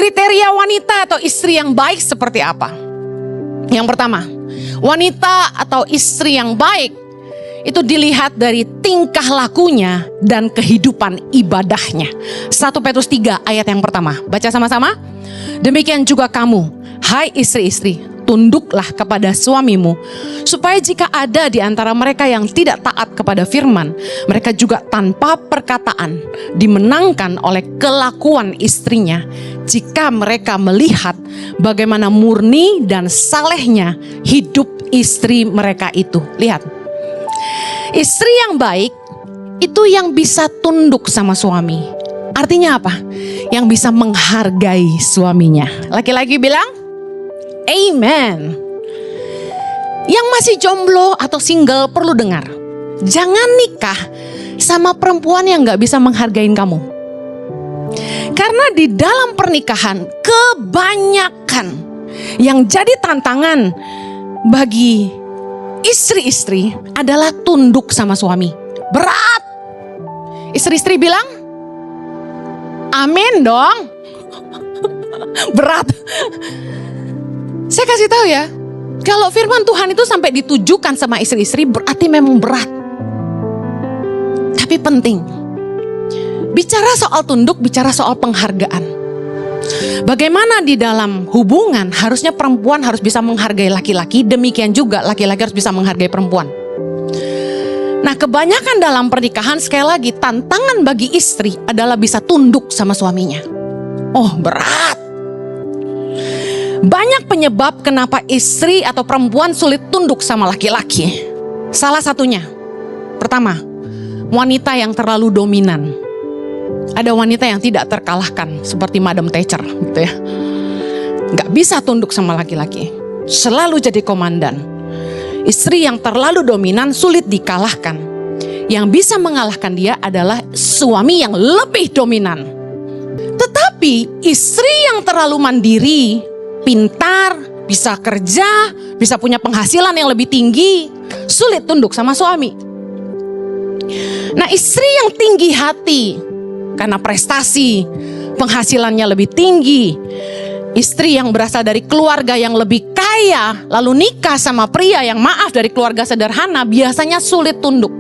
Kriteria wanita atau istri yang baik seperti apa? Yang pertama, wanita atau istri yang baik itu dilihat dari tingkah lakunya dan kehidupan ibadahnya. 1 Petrus 3 ayat yang pertama. Baca sama-sama. Demikian juga kamu, hai istri-istri, tunduklah kepada suamimu, supaya jika ada di antara mereka yang tidak taat kepada firman, mereka juga tanpa perkataan dimenangkan oleh kelakuan istrinya, jika mereka melihat bagaimana murni dan salehnya hidup istri mereka itu. Lihat, istri yang baik itu yang bisa tunduk sama suami. Artinya apa? Yang bisa menghargai suaminya. Laki-laki bilang amen. Yang masih jomblo atau single perlu dengar, jangan nikah sama perempuan yang gak bisa menghargain kamu. Karena di dalam pernikahan kebanyakan yang jadi tantangan bagi istri-istri adalah tunduk sama suami. Berat. Istri-istri bilang amin dong. Berat. Saya kasih tahu ya, kalau firman Tuhan itu sampai ditujukan sama istri-istri berarti memang berat. Tapi penting. Bicara soal tunduk, bicara soal penghargaan. Bagaimana di dalam hubungan harusnya perempuan harus bisa menghargai laki-laki, demikian juga laki-laki harus bisa menghargai perempuan. Nah, kebanyakan dalam pernikahan sekali lagi tantangan bagi istri adalah bisa tunduk sama suaminya. Oh, berat. Banyak penyebab kenapa istri atau perempuan sulit tunduk sama laki-laki. Salah satunya, pertama, wanita yang terlalu dominan. Ada wanita yang tidak terkalahkan seperti Madam Thatcher gitu ya. Gak bisa tunduk sama laki-laki, selalu jadi komandan. Istri yang terlalu dominan sulit dikalahkan. Yang bisa mengalahkan dia adalah suami yang lebih dominan. Tetapi istri yang terlalu mandiri, pintar, bisa kerja, bisa punya penghasilan yang lebih tinggi, sulit tunduk sama suami. Nah, istri yang tinggi hati karena prestasi, penghasilannya lebih tinggi, istri yang berasal dari keluarga yang lebih kaya, lalu nikah sama pria yang maaf dari keluarga sederhana, biasanya sulit tunduk.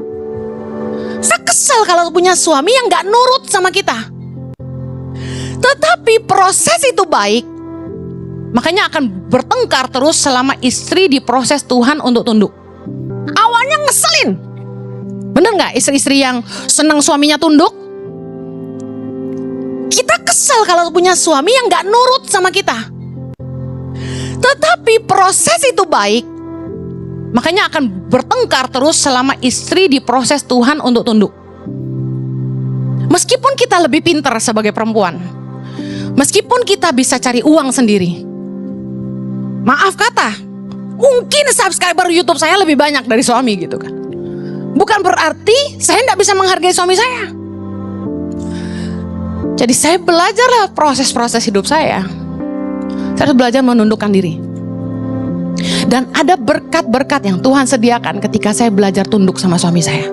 Saya kesal kalau punya suami yang gak nurut sama kita. Tetapi proses itu baik. Makanya akan bertengkar terus selama istri diproses Tuhan untuk tunduk. Awalnya ngeselin. Bener gak istri-istri yang senang suaminya tunduk? Kita kesal kalau punya suami yang gak nurut sama kita. Tetapi proses itu baik. Makanya akan bertengkar terus selama istri diproses Tuhan untuk tunduk. Meskipun kita lebih pintar sebagai perempuan, meskipun kita bisa cari uang sendiri, maaf kata, mungkin subscriber YouTube saya lebih banyak dari suami gitu kan. Bukan berarti saya tidak bisa menghargai suami saya. Jadi saya belajarlah proses-proses hidup saya. Saya harus belajar menundukkan diri. Dan ada berkat-berkat yang Tuhan sediakan ketika saya belajar tunduk sama suami saya.